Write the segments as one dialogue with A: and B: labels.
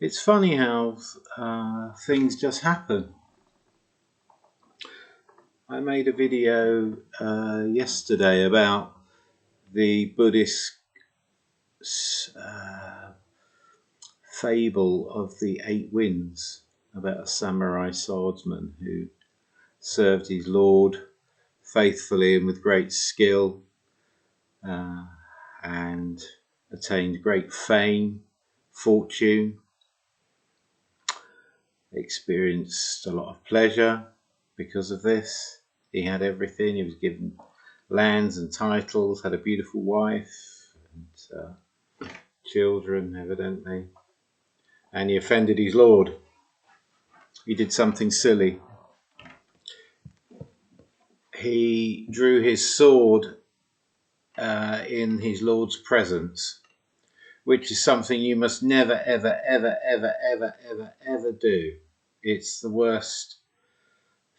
A: It's funny how things just happen. I made a video yesterday about the Buddhist fable of the 8 winds, about a samurai swordsman who served his lord faithfully and with great skill, and attained great fame, fortune, experienced a lot of pleasure because of this. He had everything. He was given lands and titles, had a beautiful wife and children, evidently. And he offended his lord. He did something silly. He drew his sword in his lord's presence, which is something you must never, ever, ever, ever, ever, ever, ever do. It's the worst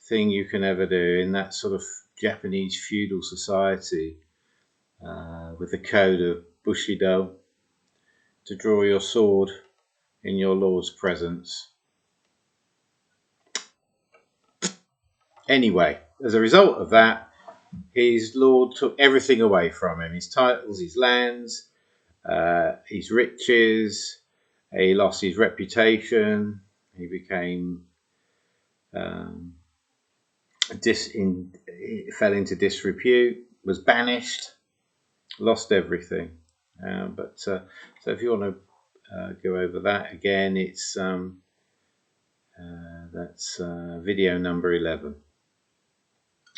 A: thing you can ever do in that sort of Japanese feudal society with the code of Bushido, to draw your sword in your lord's presence. Anyway, as a result of that, his lord took everything away from him: his titles, his lands, his riches. He lost his reputation. He became fell into disrepute, was banished, lost everything. So if you want to go over that again, it's that's video number 11.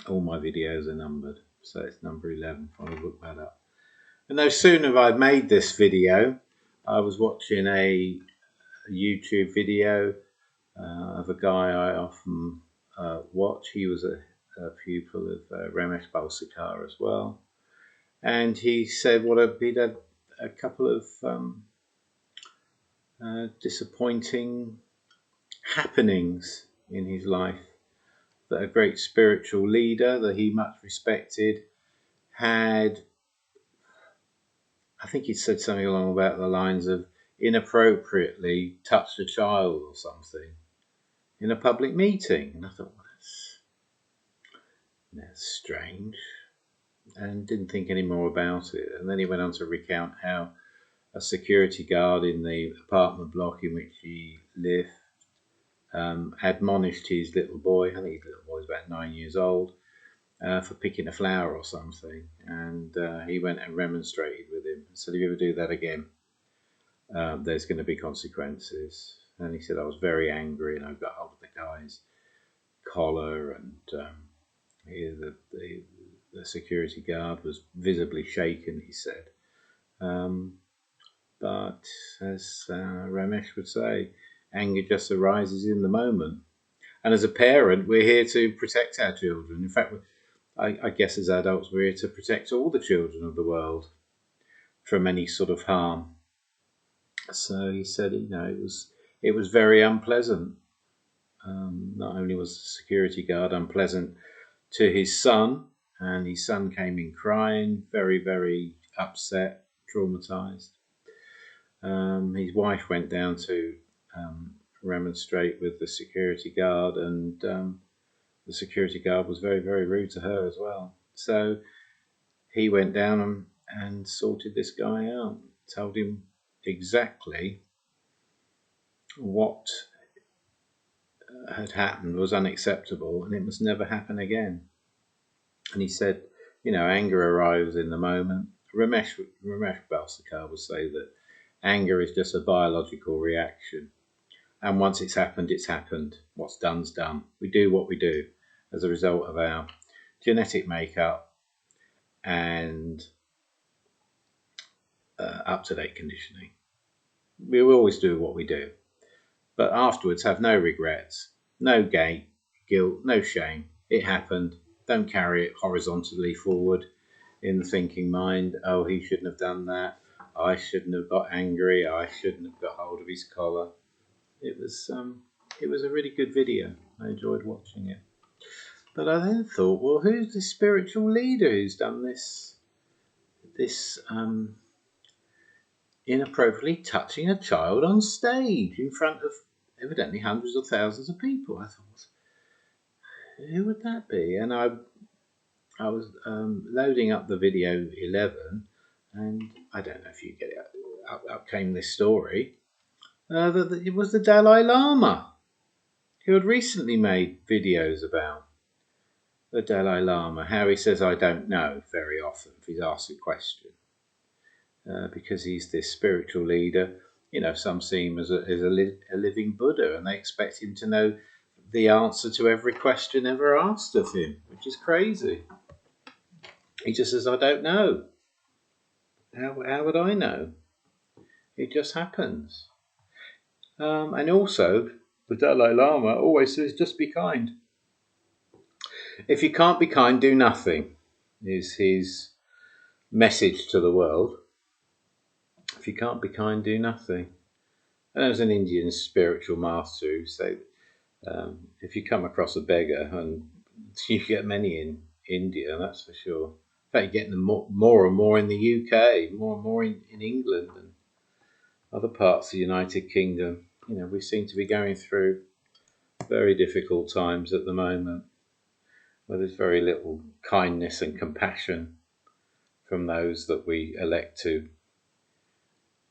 A: All my videos are numbered, so it's number 11 if I want to look that up. And no sooner have I made this video, I was watching a YouTube video of a guy I often watch. He was a pupil of Ramesh Balsekar as well, and he said he'd had a couple of disappointing happenings in his life, that a great spiritual leader that he much respected had, I think he said something along about the lines of, inappropriately touched a child or something in a public meeting. And I thought, well, that's strange, and didn't think any more about it. And then he went on to recount how a security guard in the apartment block in which he lived admonished his little boy, I think his little boy was about 9 years old, for picking a flower or something. And he went and remonstrated with him and said, if you ever do that again, there's going to be consequences. And he said, I was very angry, and I got hold of the guy's collar, and the security guard was visibly shaken, he said. But as Ramesh would say, anger just arises in the moment. And as a parent, we're here to protect our children. In fact, I guess as adults, we're here to protect all the children of the world from any sort of harm. So he said, it was very unpleasant. Not only was the security guard unpleasant to his son, and his son came in crying, very, very upset, traumatized. His wife went down to remonstrate with the security guard, and the security guard was very, very rude to her as well. So he went down and sorted this guy out, told him exactly what had happened was unacceptable, and it must never happen again. And he said, anger arrives in the moment. Ramesh Balsekar would say that anger is just a biological reaction. And once it's happened, it's happened. What's done's done. We do what we do as a result of our genetic makeup and up-to-date conditioning. We will always do what we do. But afterwards, have no regrets, no guilt, no shame. It happened. Don't carry it horizontally forward in the thinking mind. Oh, he shouldn't have done that. I shouldn't have got angry. I shouldn't have got hold of his collar. It was a really good video. I enjoyed watching it. But I then thought, well, who's the spiritual leader who's done this inappropriately touching a child on stage in front of evidently hundreds of thousands of people. I thought, who would that be? And I was loading up the video 11, and I don't know if you get it. Up came this story that it was the Dalai Lama, who had recently made videos about the Dalai Lama, how he says "I don't know" very often if he's asked a question, because he's this spiritual leader. You know, some see him as a living Buddha, and they expect him to know the answer to every question ever asked of him, which is crazy. He just says, "I don't know." How would I know? It just happens. And also, the Dalai Lama always says, just be kind. If you can't be kind, do nothing, is his message to the world. If you can't be kind, do nothing. And there was an Indian spiritual master who said, if you come across a beggar, and you get many in India, that's for sure. In fact, you're getting them more and more in the UK, more and more in England and other parts of the United Kingdom. You know, we seem to be going through very difficult times at the moment, where there's very little kindness and compassion from those that we elect to,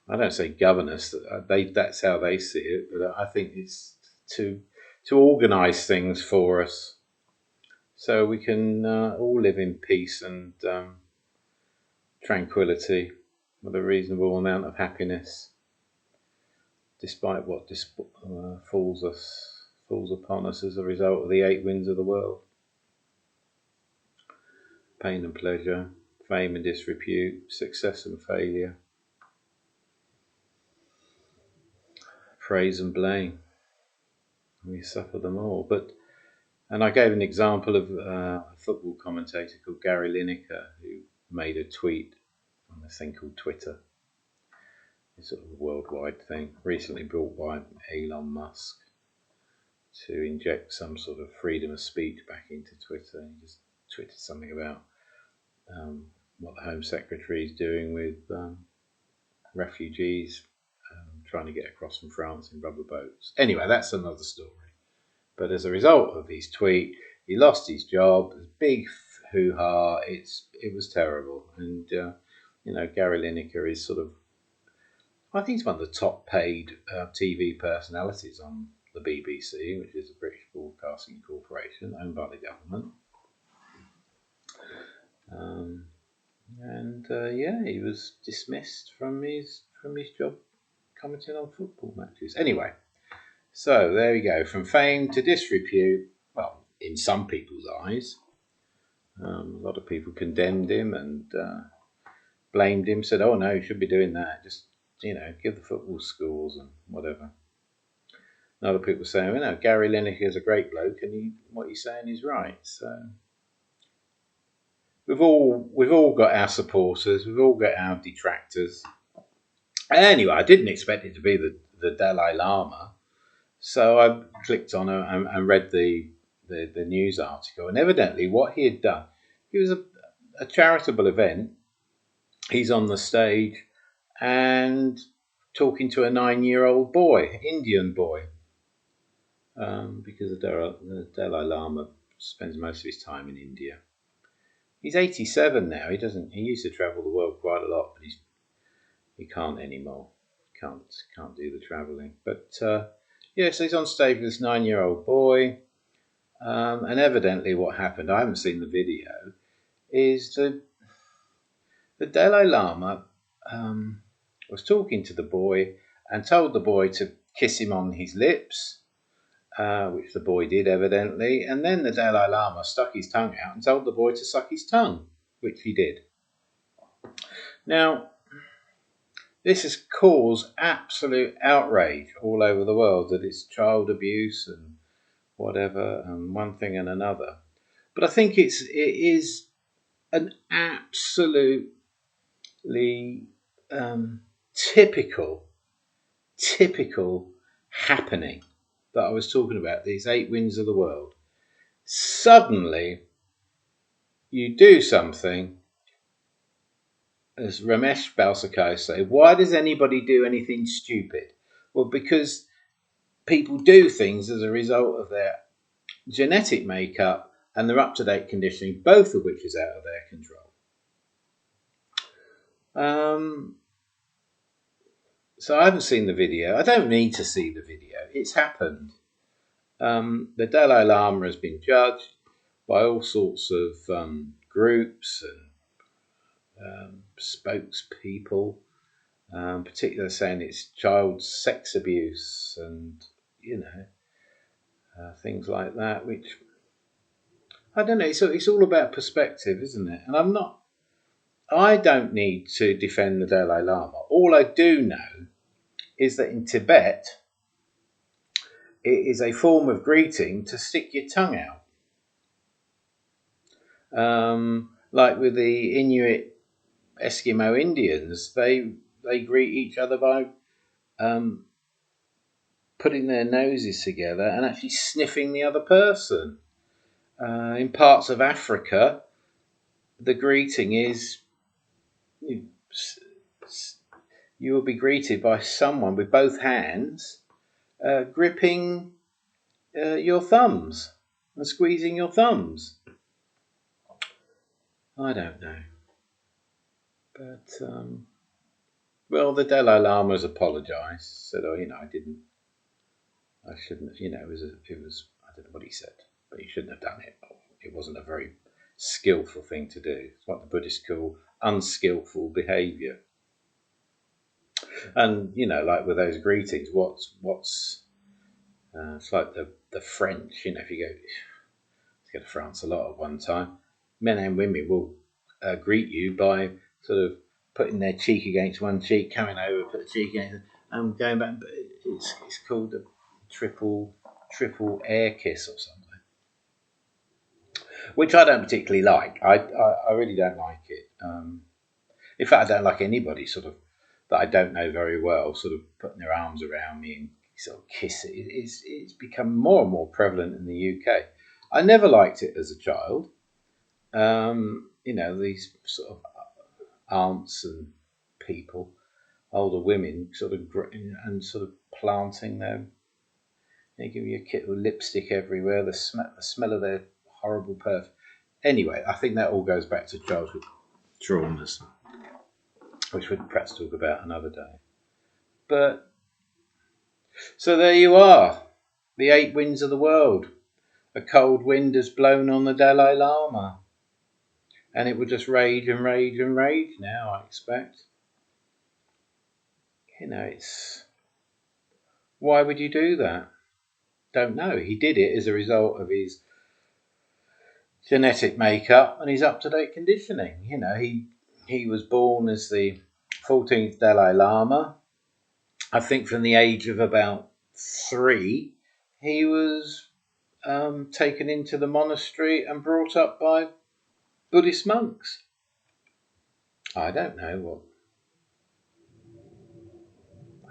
A: I don't say govern us, that's how they see it, but I think it's to organise things for us so we can all live in peace and tranquility with a reasonable amount of happiness, despite what falls upon us as a result of the 8 winds of the world. Pain and pleasure, fame and disrepute, success and failure, praise and blame. We suffer them all. And I gave an example of a football commentator called Gary Lineker, who made a tweet on a thing called Twitter. It's sort of a worldwide thing, recently brought by Elon Musk to inject some sort of freedom of speech back into Twitter. He just tweeted something about what the Home Secretary is doing with refugees trying to get across from France in rubber boats. Anyway, that's another story. But as a result of his tweet, he lost his job. There's big hoo-ha. It was terrible. And, Gary Lineker is sort of, I think he's one of the top paid TV personalities on the BBC, which is a British Broadcasting Corporation owned by the government. He was dismissed from his job commenting on football matches. Anyway, so there we go. From fame to disrepute. Well, in some people's eyes, a lot of people condemned him and blamed him. Said, "Oh no, you should be doing that. Just give the football schools and whatever." And other people saying, Gary Lineker is a great bloke, and what he's saying is right. So we've all got our supporters. We've all got our detractors. Anyway, I didn't expect it to be the Dalai Lama. So I clicked on it and read the news article. And evidently what he had done, it was a charitable event. He's on the stage and talking to a 9-year-old boy, Indian boy, because the Dalai Lama spends most of his time in India. He's 87 now. He used to travel the world quite a lot, but he can't anymore. Can't do the travelling. But so he's on stage with this 9-year-old boy, and evidently what happened, I haven't seen the video, is the Dalai Lama was talking to the boy and told the boy to kiss him on his lips, which the boy did evidently, and then the Dalai Lama stuck his tongue out and told the boy to suck his tongue, which he did. Now, this has caused absolute outrage all over the world, that it's child abuse and whatever, and one thing and another. But I think it is an absolutely typical happening that I was talking about, these 8 winds of the world. Suddenly, you do something as Ramesh Balsekar say, why does anybody do anything stupid? Well, because people do things as a result of their genetic makeup and their up-to-date conditioning, both of which is out of their control. So I haven't seen the video. I don't need to see the video. It's happened. The Dalai Lama has been judged by all sorts of groups and spokespeople, particularly saying it's child sex abuse and, things like that, which, I don't know, it's all about perspective, isn't it? And I don't need to defend the Dalai Lama. All I do know is that in Tibet, it is a form of greeting to stick your tongue out. Like with the Inuit Eskimo Indians, they greet each other by putting their noses together and actually sniffing the other person. In parts of Africa, the greeting is you will be greeted by someone with both hands gripping your thumbs and squeezing your thumbs. I don't know. But, well, the Dalai Lama has apologised, said, I shouldn't, it was, I don't know what he said, but he shouldn't have done it. It wasn't a very skillful thing to do. It's what the Buddhists call unskilful behaviour. And, like with those greetings, it's like the French, if you go to France a lot at one time, men and women will greet you by sort of putting their cheek against one cheek, coming over, put the cheek against, and going back. It's called a triple air kiss or something, which I don't particularly like. I really don't like it. In fact, I don't like anybody sort of that I don't know very well sort of putting their arms around me and sort of kiss it. It's become more and more prevalent in the UK. I never liked it as a child. These sort of aunts and people, older women, sort of planting them. They give you a kit with lipstick everywhere. The smell of their horrible perfume. Anyway, I think that all goes back to childhood traumas, which we'd perhaps talk about another day. But so there you are, the 8 winds of the world. A cold wind has blown on the Dalai Lama. And it will just rage and rage and rage now, I expect. It's... Why would you do that? Don't know. He did it as a result of his genetic makeup and his up-to-date conditioning. He was born as the 14th Dalai Lama. I think from the age of about 3, he was taken into the monastery and brought up by Buddhist monks. I don't know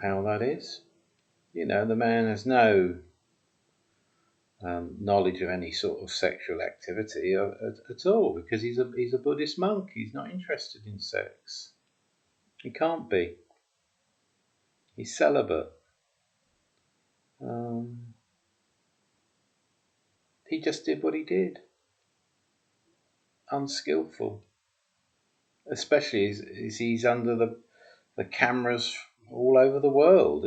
A: how that is. The man has no knowledge of any sort of sexual activity at all, because he's a Buddhist monk. He's not interested in sex. He can't be. He's celibate. He just did what he did. Unskilful. Especially as he's under the cameras all over the world.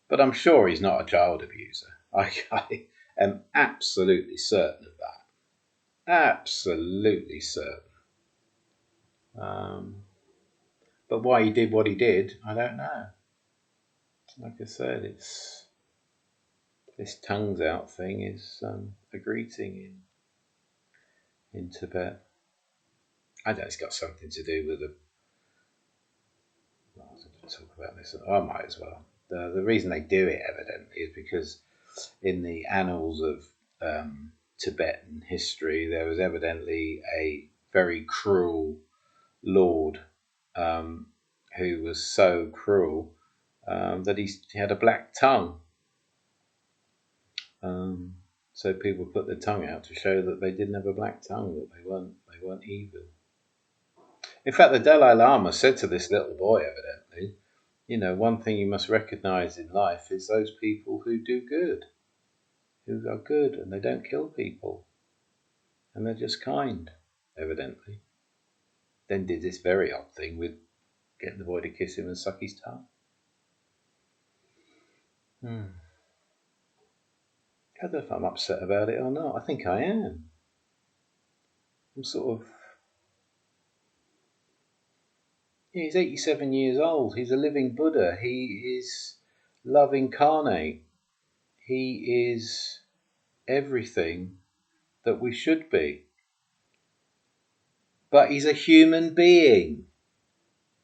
A: But I'm sure he's not a child abuser. I am absolutely certain of that. Absolutely certain. But why he did what he did, I don't know. Like I said, this tongues out thing is a greeting in Tibet. I know it's got something to do with I was going to talk about this. I might as well. The reason they do it, evidently, is because in the annals of Tibetan history, there was evidently a very cruel lord who was so cruel that he had a black tongue. So people put their tongue out to show that they didn't have a black tongue, that they weren't evil. In fact, the Dalai Lama said to this little boy, evidently, one thing you must recognize in life is those people who do good, who are good and they don't kill people and they're just kind, evidently. Then did this very odd thing with getting the boy to kiss him and suck his tongue. I don't know if I'm upset about it or not. I think I am. I'm sort of... he's 87 years old. He's a living Buddha. He is love incarnate. He is everything that we should be. But he's a human being.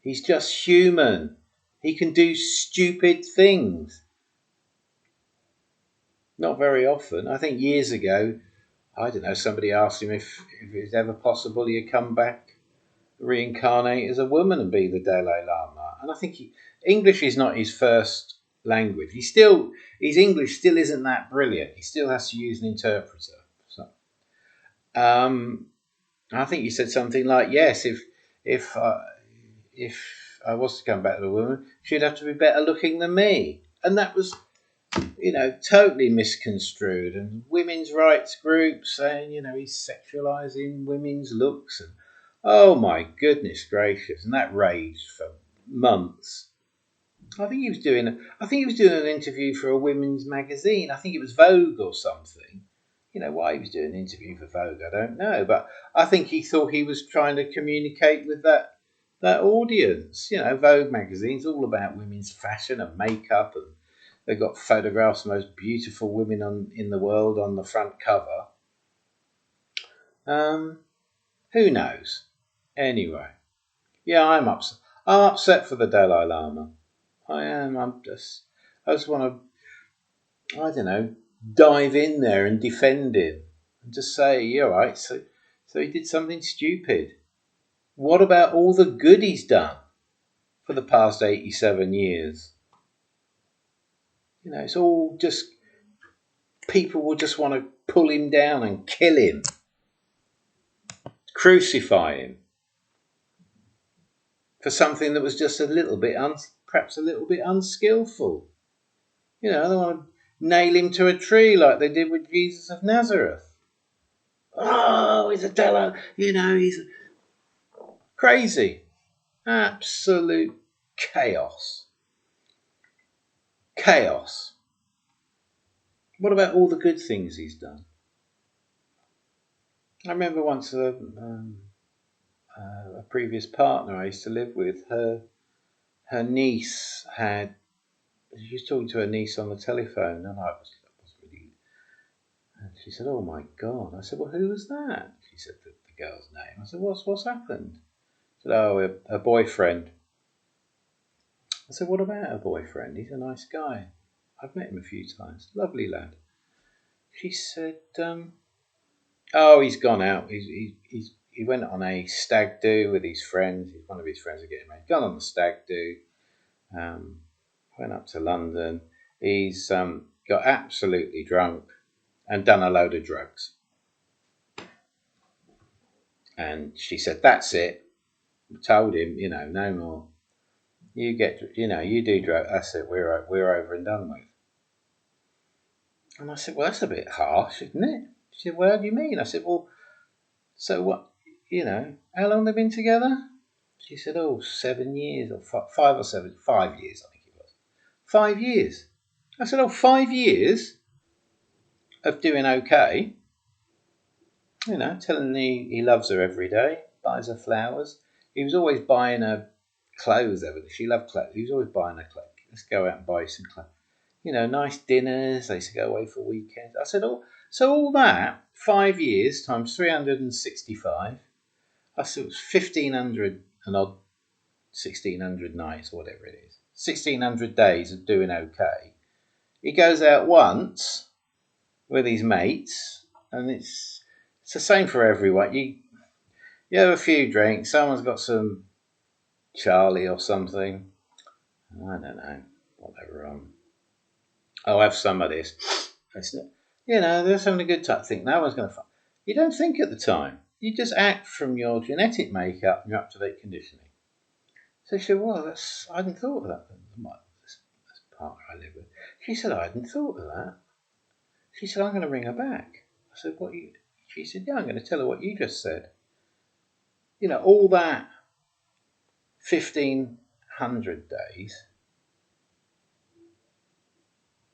A: He's just human. He can do stupid things. Not very often. I think years ago, I don't know, somebody asked him if it's ever possible he'd come back, reincarnate as a woman and be the Dalai Lama. And I think English is not his first language. His English still isn't that brilliant. He still has to use an interpreter. So, I think he said something like, yes, if I was to come back to a woman, she'd have to be better looking than me. And that was, totally misconstrued. And women's rights groups saying, he's sexualising women's looks. And oh my goodness gracious. And that raged for months. I think he was doing an interview for a women's magazine. I think it was Vogue or something. Why he was doing an interview for Vogue, I don't know. But I think he thought he was trying to communicate with that audience. Vogue magazine's all about women's fashion and makeup, and they've got photographs of the most beautiful women in the world on the front cover. Who knows? Anyway, yeah, I'm upset. I'm upset for the Dalai Lama. I am. I just want to, I don't know, dive in there and defend him and just say, yeah, right. So he did something stupid. What about all the good he's done for the past 87 years? It's all just, people will just want to pull him down and kill him, crucify him for something that was just a little bit, perhaps a little bit unskillful. They want to nail him to a tree like they did with Jesus of Nazareth. Oh, he's a Dalai, he's crazy. Absolute chaos. Chaos. What about all the good things he's done? I remember once a previous partner I used to live with, her niece she was talking to her niece on the telephone, and I was really, and she said, oh my God. I said, well, who was that? She said the girl's name. I said, what's happened? She said, oh, her boyfriend. I said, what about her boyfriend? He's a nice guy. I've met him a few times. Lovely lad. She said, oh, he's gone out. He went on a stag do with his friends. One of his friends are getting married. Gone on the stag do. Went up to London. He's got absolutely drunk and done a load of drugs. And she said, that's it. I told him, no more. You do drugs. That's it. We're over and done with. And I said, well, that's a bit harsh, isn't it? She said, well, how do you mean? I said, well, so what, how long they've been together? She said, 7 years or 5 or 7, 5 years, I think it was. 5 years. I said, 5 years of doing okay. Telling me he loves her every day, buys her flowers. He was always buying her clothes. She loved clothes. He was always buying her clothes. Let's go out and buy some clothes. Nice dinners. They used to go away for weekends. I said, so all that, 5 years times 365, I said it was 1,500 and odd, 1,600 nights or whatever it is. 1,600 days of doing okay. He goes out once with his mates, and it's the same for everyone. You have a few drinks, someone's got some Charlie or something. I don't know, whatever. I'll have some of this. They're having a good time. Think no one's going to fight. You don't think at the time. you just act from your genetic makeup and your up-to-date conditioning. So she said, well, I hadn't thought of that. This partner I live with. She said, I hadn't thought of that. She said, I'm going to ring her back. I said, what you? She said, yeah, I'm going to tell her what you just said. You know, all that 1,500 days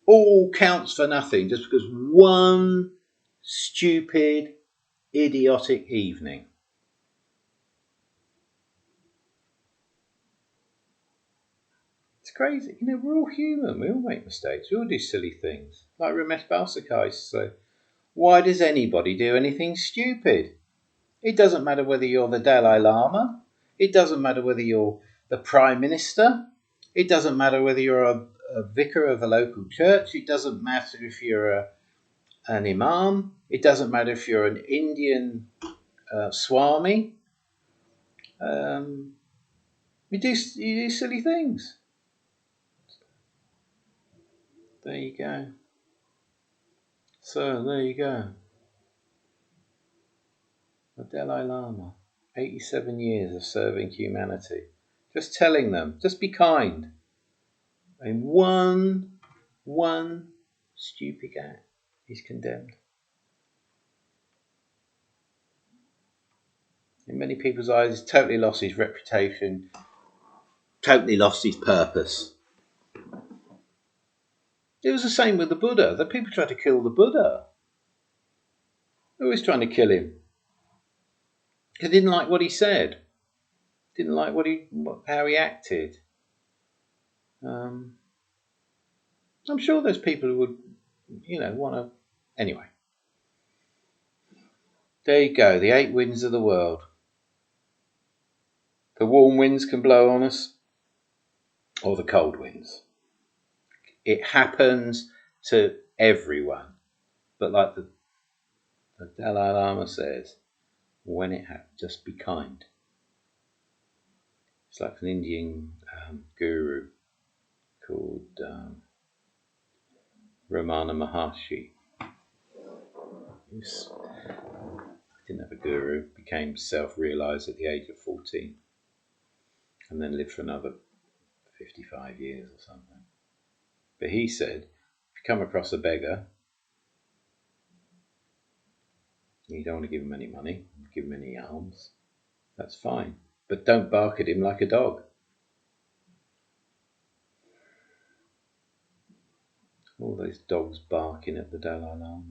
A: all counts for nothing just because one stupid, idiotic evening. It's crazy. You know, we're all human. We all make mistakes. We all do silly things. Like Ramesh Balsekar used to say, why does anybody do anything stupid? It doesn't matter whether you're the Dalai Lama. It doesn't matter whether you're the Prime Minister. It doesn't matter whether you're a vicar of a local church. It doesn't matter if you're an imam. It doesn't matter if you're an Indian Swami. You do silly things. There you go. So, there you go. The Dalai Lama. 87 years of serving humanity. Just telling them, just be kind. In one stupid act, he's condemned. In many people's eyes, he's totally lost his reputation, totally lost his purpose. It was the same with the Buddha. The people tried to kill the Buddha. They were always trying to kill him. They didn't like what he said. Didn't like how he acted. I'm sure there's people who would, want to. Anyway, there you go. The 8 winds of the world. The warm winds can blow on us, or the cold winds. It happens to everyone. But like the Dalai Lama says, when it happens, just be kind. It's like an Indian guru called Ramana Maharshi. He didn't have a guru, became self-realised at the age of 14 and then lived for another 55 years or something. But he said, if you come across a beggar, you don't want to give him any money, give him any alms, that's fine. But don't bark at him like a dog. All those dogs barking at the Dalai Lama.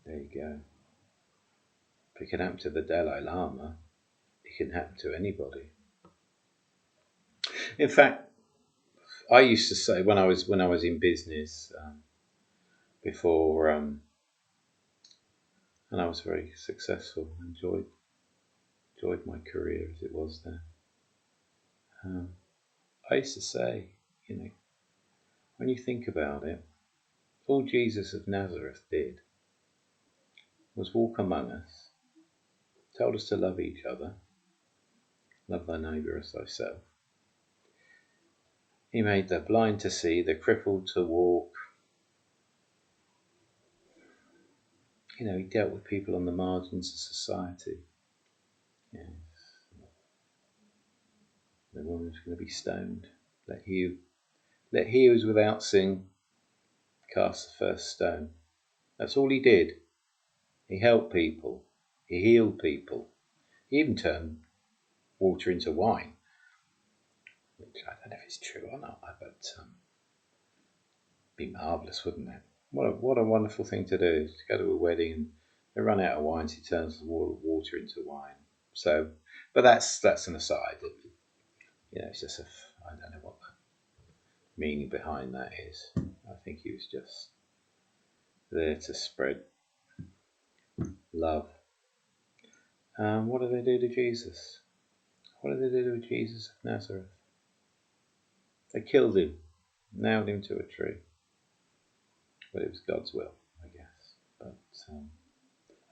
A: There you go. If it can happen to the Dalai Lama, it can happen to anybody. In fact, I used to say when I was in business before, and I was very successful. Enjoyed my career as it was there. I used to say, when you think about it, all Jesus of Nazareth did was walk among us, told us to love each other, love thy neighbour as thyself. He made the blind to see, the crippled to walk. He dealt with people on the margins of society. Yes. The woman was going to be stoned. Let he who is without sin cast the first stone. That's all he did. He helped people. He healed people. He even turned water into wine, which I don't know if it's true or not, but it'd be marvellous, wouldn't it? What a wonderful thing to do, to go to a wedding and they run out of wine, so he turns the water into wine. So, but that's an aside. It's just I don't know what the meaning behind that is. I think he was just there to spread love. What did they do to Jesus? What did they do to Jesus of Nazareth? They killed him, nailed him to a tree. But it was God's will, I guess. But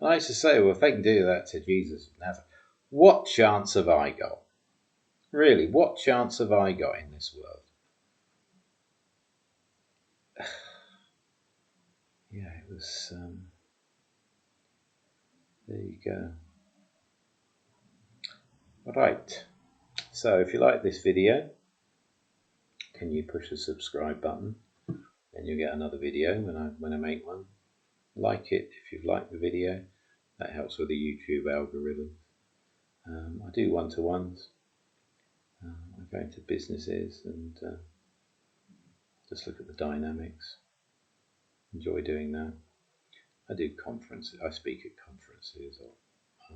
A: I used to say, well, if they can do that to Jesus of Nazareth, what chance have I got? Really, what chance have I got in this world? Yeah, it was There you go. Right, so if you like this video, can you push the subscribe button, and you'll get another video when I make one. Like it if you like the video, that helps with the YouTube algorithm. I do one-to-ones. I go into businesses and just look at the dynamics. Enjoy doing that. I do conferences. I speak at conferences or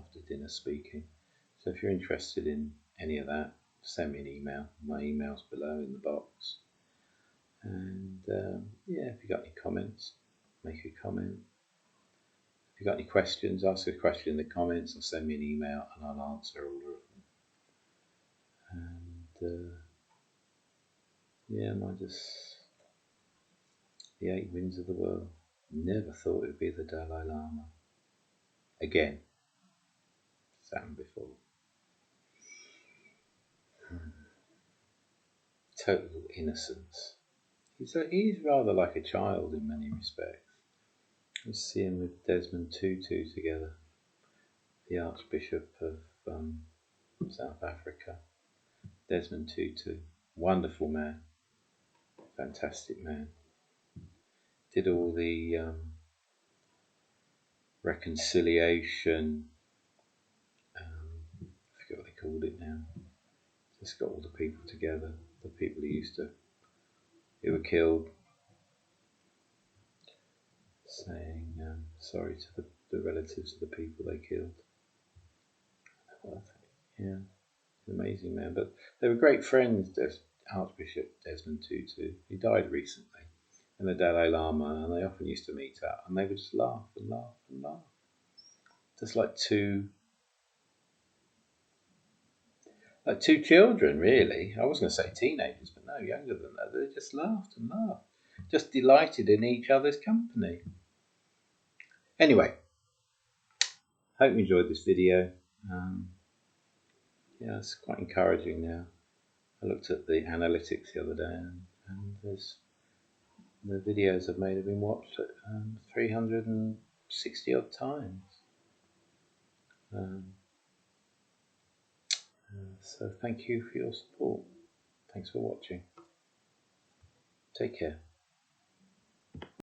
A: after dinner speaking. So if you're interested in any of that, send me an email. My email's below in the box. And yeah, if you got any comments, make a comment. If you got any questions, ask a question in the comments or send me an email and I'll answer all of them. And yeah, the 8 winds of the world. Never thought it would be the Dalai Lama. Again, it's happened before. Total innocence. He's rather like a child in many respects. You see him with Desmond Tutu together, the Archbishop of South Africa. Desmond Tutu, wonderful man, fantastic man. Did all the reconciliation, I forget what they called it now. Just got all the people together, the people who were killed, saying sorry to the relatives of the people they killed. Yeah, amazing man. But they were great friends, Archbishop Desmond Tutu. He died recently, and the Dalai Lama, and they often used to meet up, and they would just laugh and laugh and laugh. Just like two children, really. I was going to say teenagers, but no, younger than that. They just laughed and laughed, just delighted in each other's company. Anyway, hope you enjoyed this video. Yeah, it's quite encouraging now. I looked at the analytics the other day, and the videos I've made have been watched at 360 odd times. So thank you for your support. Thanks for watching. Take care.